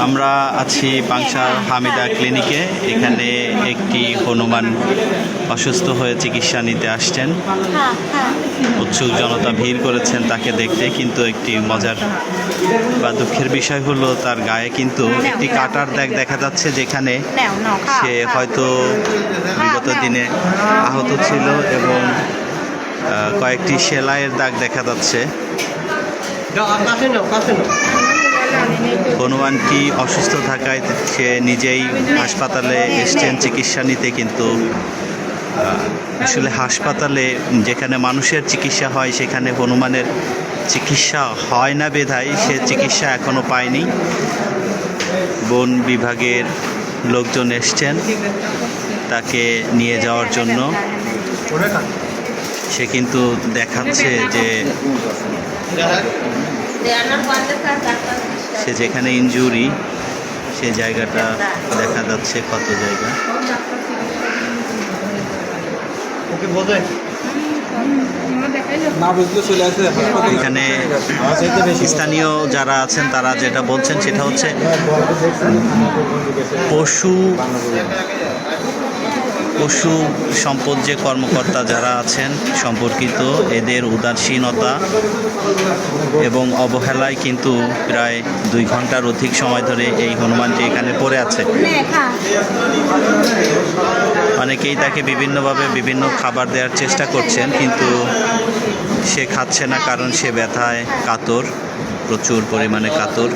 আমরা আছি পাংশার হামিদা ক্লিনিকে। এখানে একটি হনুমান অসুস্থ হয়ে চিকিৎসা নিতে আসছেন। উৎসুক জনতা ভিড় করেছেন তাকে দেখতে, কিন্তু একটি মজার বা দুঃখের বিষয় হলো তার গায়ে কিন্তু একটি কাটার দাগ দেখা যাচ্ছে, যেখানে সে হয়তো বিগত দিনে আহত ছিল এবং কয়েকটি সেলাইয়ের দাগ দেখা যাচ্ছে। হনুমানটি অসুস্থ থাকায় সে নিজেই হাসপাতালে এসছেন চিকিৎসা নিতে, কিন্তু আসলে হাসপাতালে যেখানে মানুষের চিকিৎসা হয় সেখানে হনুমানের চিকিৎসা হয় না বিধায় সে চিকিৎসা এখনও পায়নি। বন বিভাগের লোকজন এসছেন তাকে নিয়ে যাওয়ার জন্য। সে কিন্তু দেখাচ্ছে যে সে যেখানে ইনজুরি সে জায়গাটা দেখা যাচ্ছে, কত জায়গা। এখানে স্থানীয় যারা আছেন তারা যেটা বলছেন সেটা হচ্ছে পশু সম্পদ যে কর্মকর্তা যারা আছেন সম্পর্কিত, এদের উদাসীনতা এবং অবহেলায় কিন্তু প্রায় 2 ঘন্টার অধিক সময় ধরে এই হনুমানটি এখানে পড়ে আছে। অনেকেই তাকে বিভিন্নভাবে বিভিন্ন খাবার দেওয়ার চেষ্টা করছেন, কিন্তু সে খাচ্ছে না, কারণ সে ব্যথায় কাতর, প্রচুর পরিমাণে কাতর।